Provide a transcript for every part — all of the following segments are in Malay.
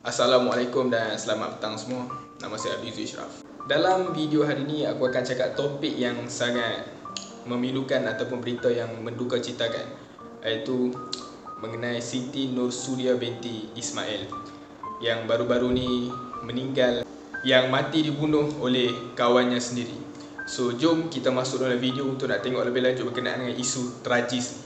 Assalamualaikum dan selamat petang semua. Nama saya Abdul Ishraf. Dalam video hari ini aku akan cakap topik yang sangat memilukan ataupun berita yang menduka citakan, iaitu mengenai Siti Nursuria binti Ismail yang baru-baru ni meninggal, yang mati dibunuh oleh kawannya sendiri. So jom kita masuk dalam video untuk nak tengok lebih lanjut berkenaan dengan isu tragis ni.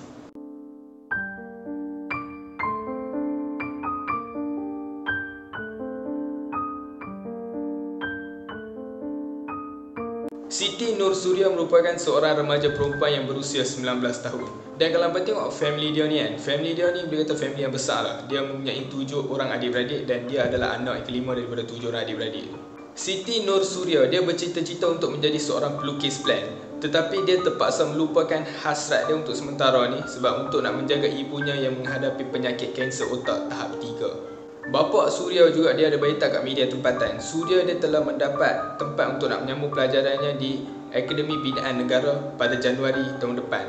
Siti Nursuria merupakan seorang remaja perempuan yang berusia 19 tahun. Dan kalau abang tengok family dia ni kan, family dia ni boleh kata family yang besar lah. Dia mempunyai 7 orang adik-beradik dan dia adalah anak yang kelima daripada 7 orang adik-beradik. Siti Nursuria, dia bercita-cita untuk menjadi seorang pelukis plan. Tetapi dia terpaksa melupakan hasrat dia untuk sementara ni sebab untuk nak menjaga ibunya yang menghadapi penyakit kanser otak tahap 3. Bapa Suria juga dia ada berita kat media tempatan. Suria dia telah mendapat tempat untuk nak menyambung pelajarannya di Akademi Binaan Negara pada Januari tahun depan.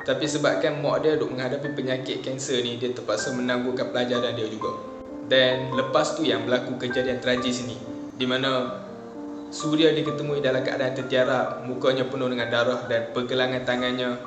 Tapi sebabkan mak dia duk menghadapi penyakit kanser ni, dia terpaksa menangguhkan pelajaran dia juga. Dan lepas tu yang berlaku kejadian tragis ni, di mana Suria diketemui dalam keadaan tertiarap, mukanya penuh dengan darah dan pergelangan tangannya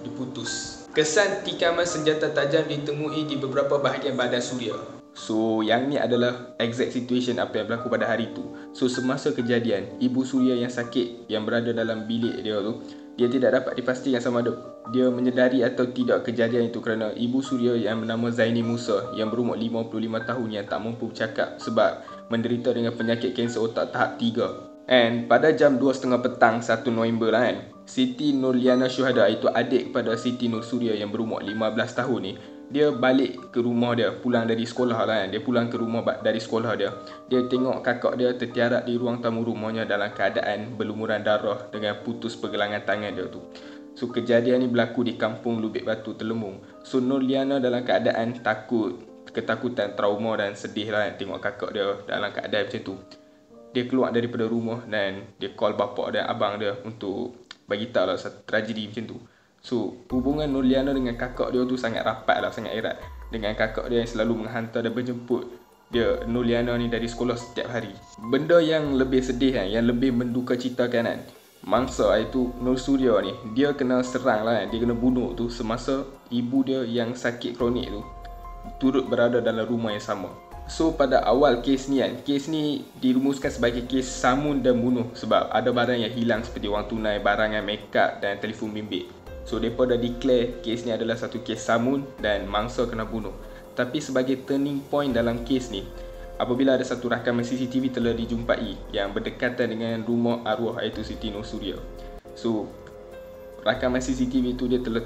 diputus. Kesan tikaman senjata tajam ditemui di beberapa bahagian badan Suria. So yang ni adalah exact situation apa yang berlaku pada hari tu. So semasa kejadian, ibu Suria yang sakit yang berada dalam bilik dia tu, dia tidak dapat dipastikan sama ada dia menyedari atau tidak kejadian itu kerana ibu Suria yang bernama Zaini Musa yang berumur 55 tahun yang tak mampu bercakap sebab menderita dengan penyakit kanser otak tahap 3. And pada jam 2.30 petang 1 November lah kan, Siti Nurliana Syuhada, itu adik kepada Siti Nursuria yang berumur 15 tahun ni, dia balik ke rumah dia, pulang dari sekolah lah kan. Dia pulang ke rumah dari sekolah dia. Dia tengok kakak dia tertiarap di ruang tamu rumahnya dalam keadaan berlumuran darah dengan putus pergelangan tangan dia tu. So kejadian ni berlaku di kampung Lubik Batu, Telembung. So Nurliana dalam keadaan takut, ketakutan, trauma dan sedih lah kan, tengok kakak dia dalam keadaan macam tu. Dia keluar daripada rumah dan dia call bapak dan abang dia untuk bagi tahu lah satu tragedi macam tu. So hubungan Nurliana dengan kakak dia tu sangat rapat lah, sangat erat. Dengan kakak dia yang selalu menghantar dan menjemput dia, Nurliana ni, dari sekolah setiap hari. Benda yang lebih sedih kan, yang lebih menduka citakan kan, mangsa itu Nursuria ni, dia kena serang lah kan, dia kena bunuh tu semasa ibu dia yang sakit kronik tu turut berada dalam rumah yang sama. So pada awal kes ni kan, kes ni dirumuskan sebagai kes samun dan bunuh sebab ada barang yang hilang seperti wang tunai, barangan makeup dan telefon bimbit. So mereka dah declare kes ni adalah satu kes samun dan mangsa kena bunuh. Tapi sebagai turning point dalam kes ni, apabila ada satu rakaman CCTV telah dijumpai yang berdekatan dengan rumah arwah iaitu Siti Nursuria. So rakaman CCTV tu dia telah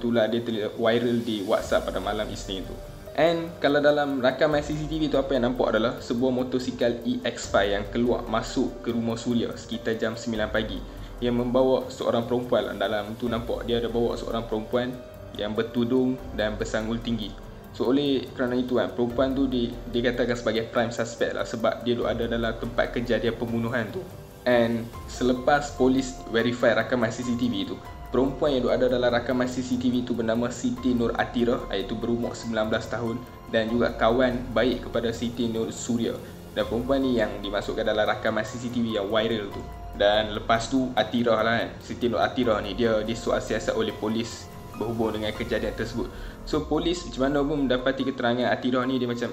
viral di WhatsApp pada malam Isnin tu. And kalau dalam rakaman CCTV tu apa yang nampak adalah sebuah motosikal EX5 yang keluar masuk ke rumah Suria sekitar jam 9 pagi yang membawa seorang perempuan. Dalam tu nampak dia ada bawa seorang perempuan yang bertudung dan bersanggul tinggi. So oleh kerana itu kan, perempuan tu dikatakan sebagai prime suspect lah sebab dia ada dalam tempat kejadian pembunuhan tu. And selepas polis verify rakaman CCTV tu, perempuan yang ada dalam rakaman CCTV tu bernama Siti Nur Atirah, iaitu berumur 19 tahun dan juga kawan baik kepada Siti Nursuria. Dan perempuan ni yang dimasukkan dalam rakaman CCTV yang viral tu. Dan lepas tu Atirah lah kan, Siti Nur Atirah ni dia disuat siasat oleh polis berhubung dengan kejadian tersebut. So polis macam mana pun mendapati keterangan Atirah ni, dia macam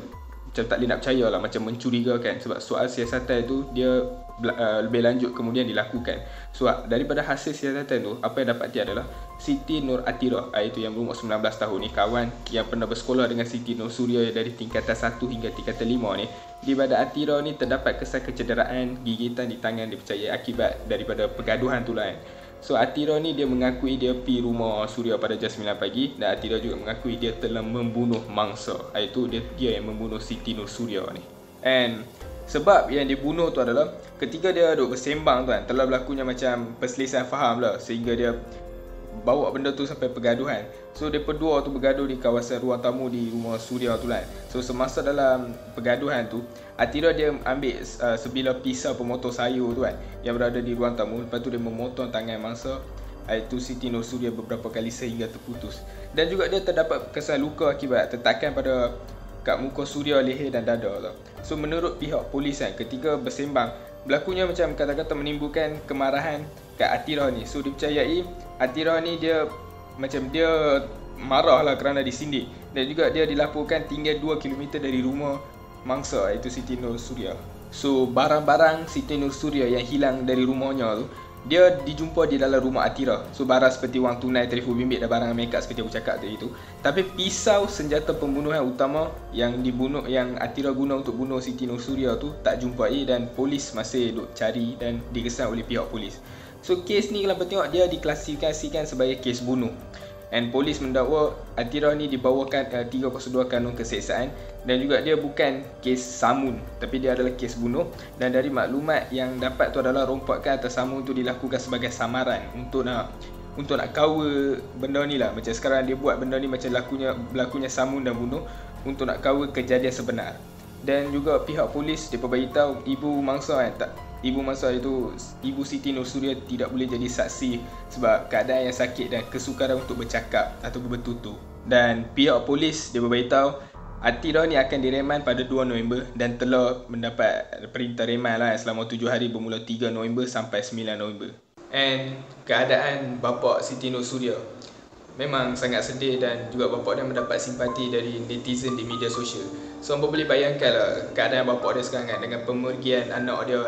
tak boleh nak percaya lah, macam mencurigakan sebab soal siasatan tu dia lebih lanjut kemudian dilakukan. So daripada hasil siasatan tu, apa yang dapati adalah Siti Nur Atirah, iaitu yang berumur 19 tahun ni, kawan yang pernah bersekolah dengan Siti Nursuria dari tingkatan 1 hingga tingkatan 5 ni, di badan Atirah ni terdapat kesan kecederaan, gigitan di tangan dipercayai akibat daripada pergaduhan tu lah kan. So Atirah ni dia mengakui dia pergi rumah Suria pada jam 9 pagi dan Atirah juga mengakui dia telah membunuh mangsa, iaitu dia yang membunuh Siti Nursuria ni. And sebab yang dibunuh tu adalah ketika dia duduk bersembang tu kan, telah berlakunya macam perselisihan faham lah sehingga dia bawa benda tu sampai pergaduhan. So mereka dua tu bergaduh di kawasan ruang tamu di rumah Suria tu lah. So semasa dalam pergaduhan tu, Atirah dia ambil sebilah pisau pemotong sayur tu kan yang berada di ruang tamu. Lepas tu dia memotong tangan mangsa iaitu Siti Nursuria beberapa kali sehingga terputus. Dan juga dia terdapat kesan luka akibat tetakan pada kat muka Surya, leher dan dada tau. So menurut pihak polis kan, ketika bersembang, berlakunya macam kata-kata menimbulkan kemarahan kat Atirah ni. So dipercayai Atirah ni dia marah lah kerana disindir, dan juga dia dilaporkan tinggal 2 km dari rumah mangsa iaitu Siti Nur Suria. So barang-barang Siti Nur Suria yang hilang dari rumahnya tu, dia dijumpa di dalam rumah Atirah. So barang seperti wang tunai, telefon bimbit dan barang makeup seperti aku cakap tadi tu. Tapi pisau senjata pembunuhan utama yang Atirah guna untuk bunuh Siti Nur Suria tu tak jumpai, dan polis masih duk cari dan dikesan oleh pihak polis. So kes ni kalau tengok dia diklasifikasikan sebagai kes bunuh. And polis mendakwa Atirah ni dibawakan 302 kanun keseksaan, dan juga dia bukan kes samun tapi dia adalah kes bunuh. Dan dari maklumat yang dapat tu adalah rompakan atau samun tu dilakukan sebagai samaran untuk nak cover benda ni lah. Macam sekarang dia buat benda ni macam berlakunya samun dan bunuh untuk nak cover kejadian sebenar. Dan juga pihak polis dia beritahu ibu mangsa itu, Ibu Siti Nur Suria, tidak boleh jadi saksi sebab keadaan yang sakit dan kesukaran untuk bercakap atau bertutur. Dan pihak polis dia beritahu Atirah ni akan direman pada 2 November dan telah mendapat perintah reman lah selama 7 hari bermula 3 November sampai 9 November. And keadaan bapa Siti Nur Suria memang sangat sedih, dan juga bapa dia mendapat simpati dari netizen di media sosial. So anda boleh bayangkan lah keadaan bapa dia sekarang kan, dengan pemergian anak dia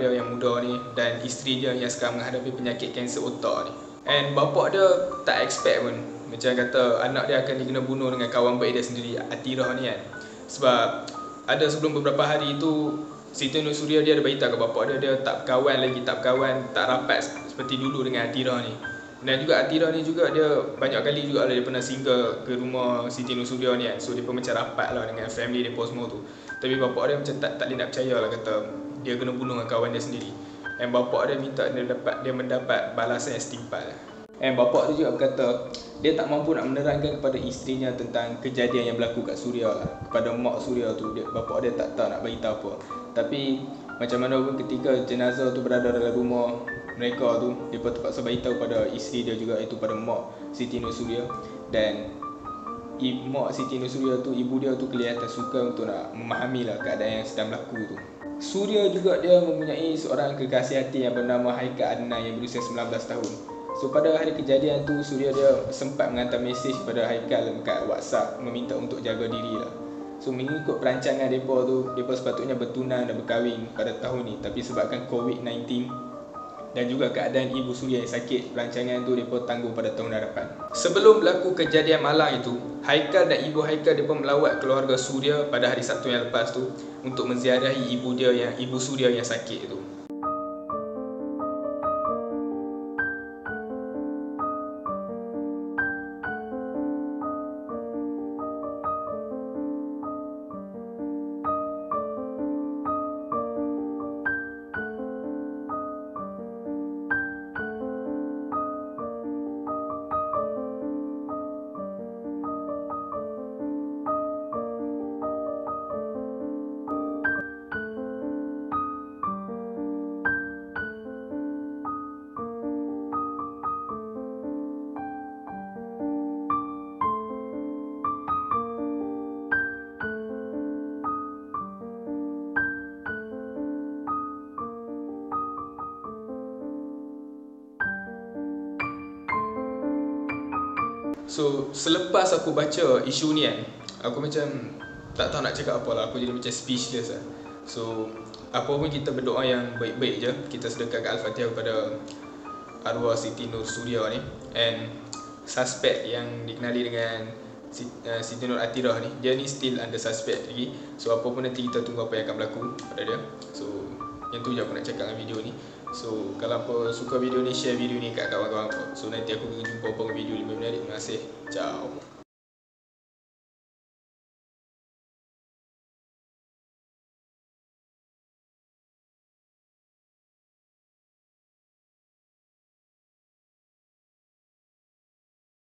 yang muda ni, dan isteri dia yang sekarang menghadapi penyakit kanser otak ni. And bapa dia tak expect pun, macam kata anak dia akan dikena bunuh dengan kawan baik dia sendiri, Atirah ni kan. Sebab ada sebelum beberapa hari tu Siti Nur Suria dia ada beritahu ke bapa dia tak berkawan, tak rapat seperti dulu dengan Atirah ni. Dan juga Atirah ni juga dia banyak kali juga dia pernah singgah ke rumah Siti Nur Suria ni kan. So dia pun macam rapat lah dengan family dia semua tu. Tapi bapak dia macam tak boleh nak percaya lah, kata dia kena bunuh dengan kawan dia sendiri. Dan bapak dia minta dia mendapat balasan yang setimpal. Dan bapak dia juga berkata dia tak mampu nak menerangkan kepada isterinya tentang kejadian yang berlaku kat Suria lah. Kepada mak Suria tu, bapak dia tak tahu nak beritahu apa. Tapi macam mana pun ketika jenazah tu berada dalam rumah mereka tu, dia terpaksa beritahu pada isteri dia juga, iaitu pada mak Siti Nur Suria. Dan mak Siti Nur Suria tu, ibu dia tu kelihatan suka untuk nak memahami lah keadaan yang sedang berlaku tu. Suria juga dia mempunyai seorang kekasih hati yang bernama Haikal Adnan yang berusia 19 tahun. So pada hari kejadian tu, Suria dia sempat mengantar mesej pada Haikal dekat WhatsApp meminta untuk jaga diri lah. So mengikut perancangan mereka tu, mereka sepatutnya bertunang dan berkahwin pada tahun ni. Tapi sebabkan COVID-19 dan juga keadaan ibu Suria yang sakit, perancangan tu mereka tangguh pada tahun hadapan. Sebelum berlaku kejadian malang itu, Haikal dan ibu Haikal mereka melawat keluarga Suria pada hari Sabtu yang lepas tu untuk menziarahi ibu Suria yang sakit tu. So selepas aku baca isu ni kan, aku macam tak tahu nak cakap apa lah. Aku jadi macam speechless lah. So apa pun kita berdoa yang baik-baik je. Kita sedekahkan Al-Fatihah kepada arwah Siti Nur Suria ni. And suspek yang dikenali dengan Siti Nur Atirah ni, dia ni still under suspect lagi. So apa pun nanti kita tunggu apa yang akan berlaku pada dia. So yang tu je aku nak cakap dengan video ni. So kalau apa suka video ni, share video ni kat kawan-kawan apa. So nanti aku jumpa apa video 5 minit. Terima kasih. Ciao.